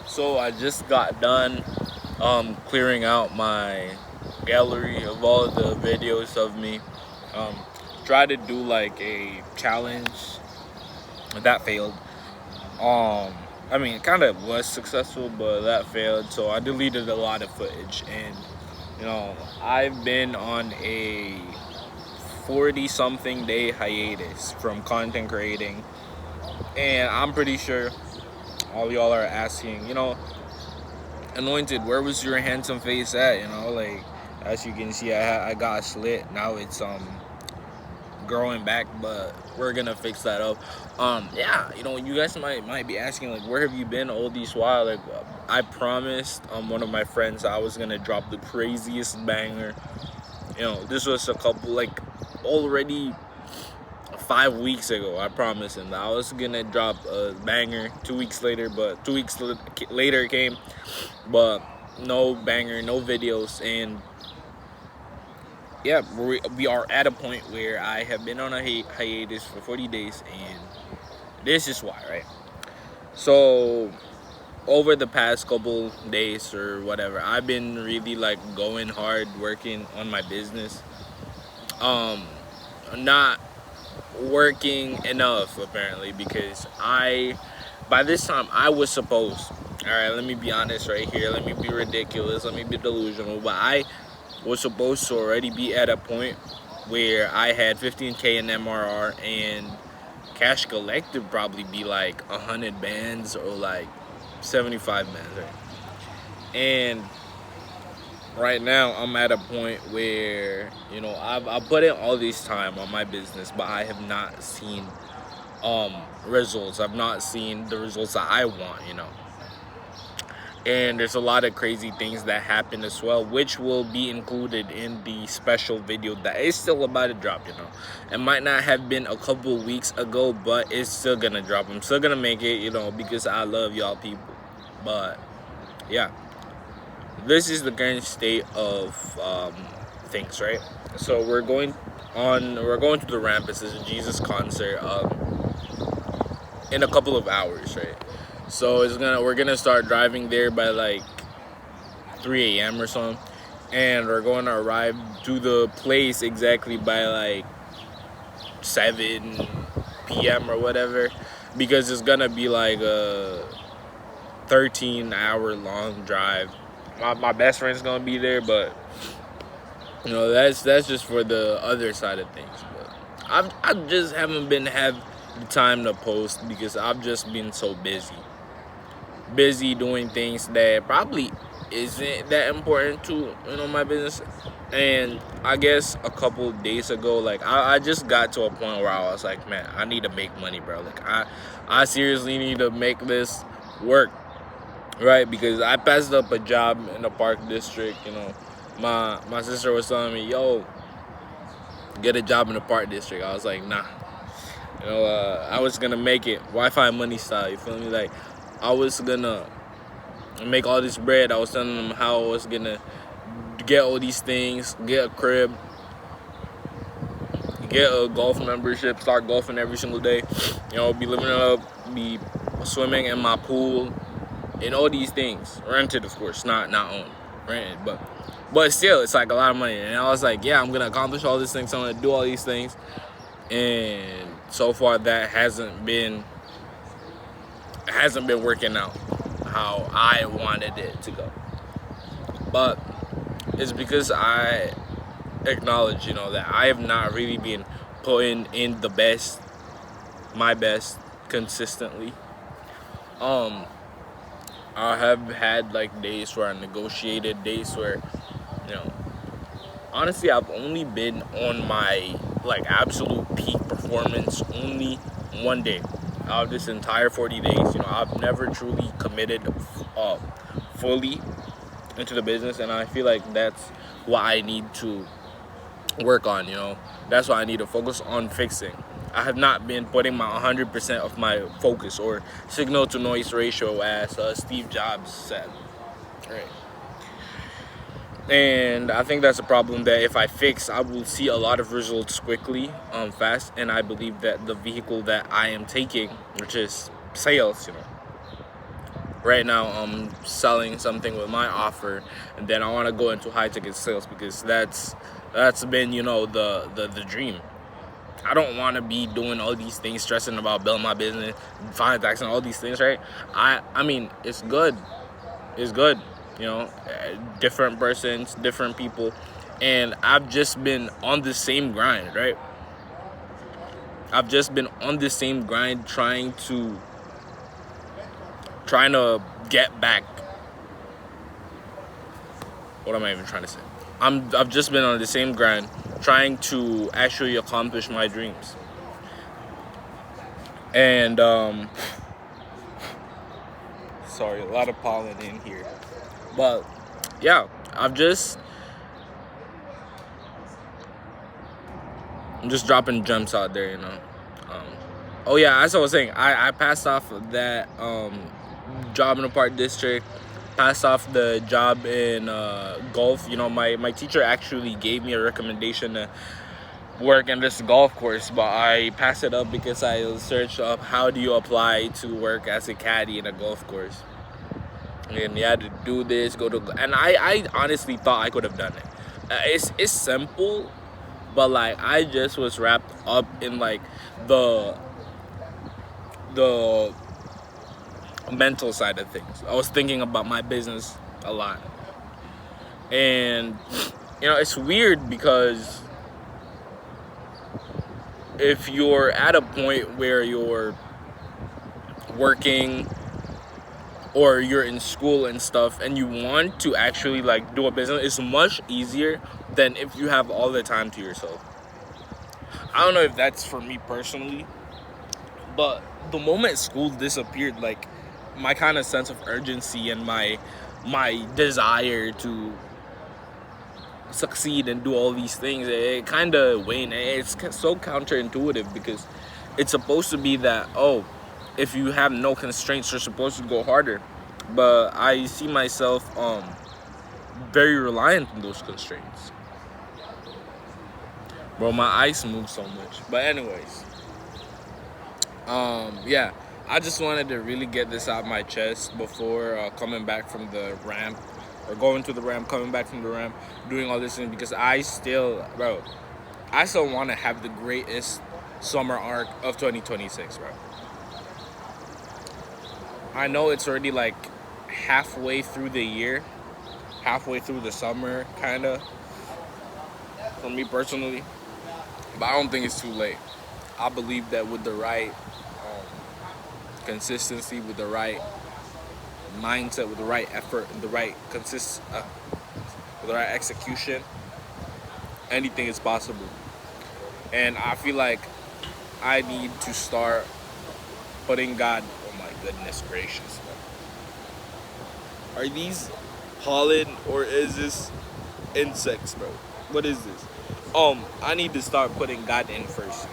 So I just got done clearing out my gallery of all the videos of me. Um, Try to do like a challenge that failed. Um, I mean, it kind of was successful, but that failed. So I deleted a lot of footage, and I've been on a 40 something day hiatus from content creating, and I'm pretty sure all y'all are asking, Anointed, where was your handsome face at? Like as you can see, I got a slit. Now it's growing back, but we're gonna fix that up. Yeah, you guys might be asking like, where have you been all these while? Like, I promised one of my friends I was gonna drop the craziest banger. This was a couple like already 5 weeks ago. I promised him that I was gonna drop a banger 2 weeks later, but 2 weeks later it came, but no banger, no videos. And yeah, we are at a point where I have been on a hiatus for 40 days, and this is why, right? So over the past couple days or whatever, I've been really like going hard working on my business. um Not working enough apparently, because by this time I was supposed, all right, let me be honest right here, let me be ridiculous, let me be delusional, but I was supposed to already be at a point where I had 15K in MRR and cash collected probably be like 100 bands or like 75 bands, right? And right now I'm at a point where I've put in all this time on my business, but I have not seen results. I've not seen the results that I want. And there's a lot of crazy things that happen as well, which will be included in the special video that is still about to drop. It might not have been a couple weeks ago, but it's still gonna drop. I'm still gonna make it, because I love y'all people. But yeah, this is the current state of things, right? So we're going to the ramp. It's a Jesus concert in a couple of hours, right? So we're gonna start driving there by like 3 a.m. or something, and we're going to arrive to the place exactly by like 7 p.m. or whatever, because it's gonna be like a 13-hour long drive. My best friend's gonna be there, but that's just for the other side of things. But I just haven't have the time to post because I've just been so busy doing things that probably isn't that important to my business. And I guess a couple days ago, like I just got to a point where I was like, man, I need to make money, bro. Like I seriously need to make this work, right? Because I passed up a job in the park district. My sister was telling me, yo, get a job in the park district. I was like, nah. I was gonna make it Wi-Fi money style. You feel me? Like I was gonna make all this bread. I was telling them how I was gonna get all these things, get a crib, get a golf membership, start golfing every single day. Be living it up, be swimming in my pool, and all these things. Rented, of course, not owned, rented, but still, it's like a lot of money. And I was like, yeah, I'm gonna accomplish all these things. I'm gonna do all these things, and so far that hasn't been working out how I wanted it to go. But it's because I acknowledge, that I have not really been putting in my best consistently. I have had like days where I negotiated, days where, honestly, I've only been on my like absolute peak performance only one day out of this entire 40 days. I've never truly committed fully into the business, and I feel like that's what I need to work on. That's what I need to focus on fixing. I have not been putting my 100% of my focus, or signal to noise ratio, as Steve Jobs said, right? And I think that's a problem that if I fix, I will see a lot of results quickly, fast. And I believe that the vehicle that I am taking, which is sales, right now I'm selling something with my offer, and then I want to go into high ticket sales because that's been, you know, the dream. I don't want to be doing all these things, stressing about building my business, finance tax, and all these things, right? I mean, it's good. It's good, you know. Different persons, different people, and I've just been on the same grind, right? I've just been on the same grind, trying to get back. What am I even trying to say? I've just been on the same grind, trying to actually accomplish my dreams. And sorry, a lot of pollen in here. But yeah, I'm just dropping gems out there, you know. Um, oh yeah, as I was saying, I passed off that job in the Park District, passed off the job in golf. You know, my teacher actually gave me a recommendation to work in this golf course, but I passed it up because I searched up how do you apply to work as a caddy in a golf course. And you had to do this, and I honestly thought I could have done it. It's simple, but like I just was wrapped up in like the the mental side of things. I was thinking about my business a lot, and you know it's weird because if you're at a point where you're working or you're in school and stuff and you want to actually like do a business, it's much easier than if you have all the time to yourself. I don't know if that's for me personally, but the moment school disappeared, like my kind of sense of urgency and my desire to succeed and do all these things, it kind of waned. It's so counterintuitive because it's supposed to be that, oh, if you have no constraints, you're supposed to go harder. But I see myself very reliant on those constraints. Bro, my eyes move so much. But anyways, yeah, I just wanted to really get this out of my chest before coming back from the ramp, or going to the ramp, coming back from the ramp, doing all this thing, because I still want to have the greatest summer arc of 2026, bro. I know it's already like halfway through the year, halfway through the summer, kind of, for me personally, but I don't think it's too late. I believe that with the right consistency, with the right mindset, with the right effort, and with the right execution, anything is possible. And I feel like I need to start putting God. Oh my goodness gracious! Are these pollen or is this insects, bro? What is this? I need to start putting God in first.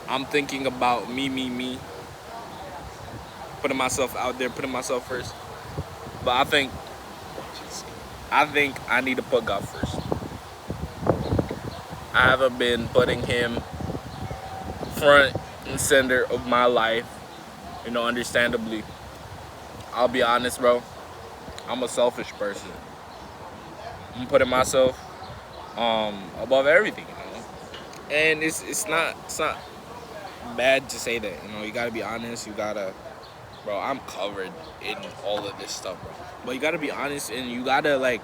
I'm thinking about me, putting myself out there, putting myself first. But I think I need to put God first. I haven't been putting Him front and center of my life, you know, understandably. I'll be honest, bro. I'm a selfish person. I'm putting myself above everything, you know. And it's not bad to say that, you know. You gotta be honest. You gotta, bro. I'm covered in all of this stuff, bro. But you gotta be honest, and you gotta like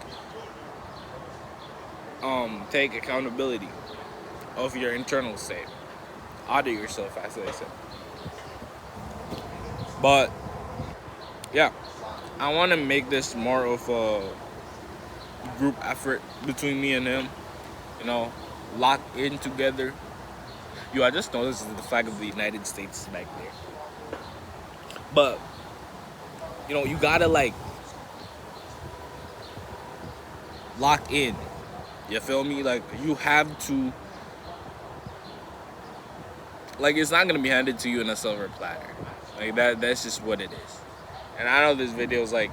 take accountability of your internal state. Audit yourself, as they say. But yeah, I want to make this more of a group effort between me and him. You know, lock in together. I just noticed the flag of the United States is back there. But you know, you gotta like lock in. You feel me? Like you have to. Like it's not gonna be handed to you in a silver platter. Like that's just what it is. And I know this video is like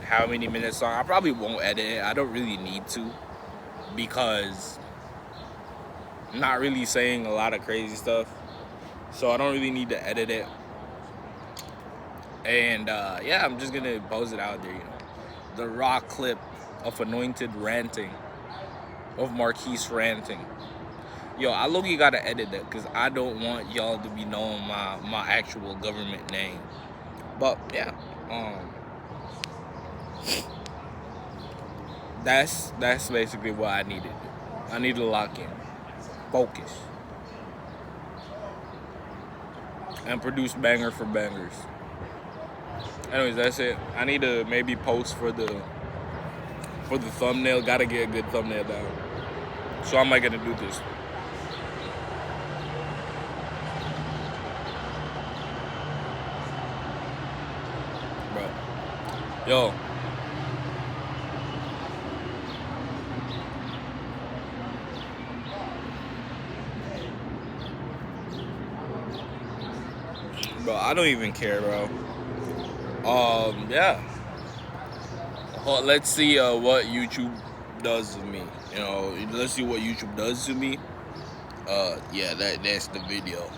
how many minutes long. I probably won't edit it. I don't really need to, because I'm not really saying a lot of crazy stuff. So I don't really need to edit it. And yeah, I'm just gonna post it out there, you know. The raw clip of Anointed ranting, of Marquise ranting. Yo, I low-key gotta edit that because I don't want y'all to be knowing my actual government name. But yeah, that's basically what I needed to do. I need to lock in, focus, and produce banger for bangers. Anyways, that's it. I need to maybe post for the thumbnail. Gotta get a good thumbnail down. So I'm not gonna do this. Bro. Yo. Bro, I don't even care, bro. Yeah. Well, let's see what YouTube does to me. You know, let's see what YouTube does to me. Yeah, that's the video.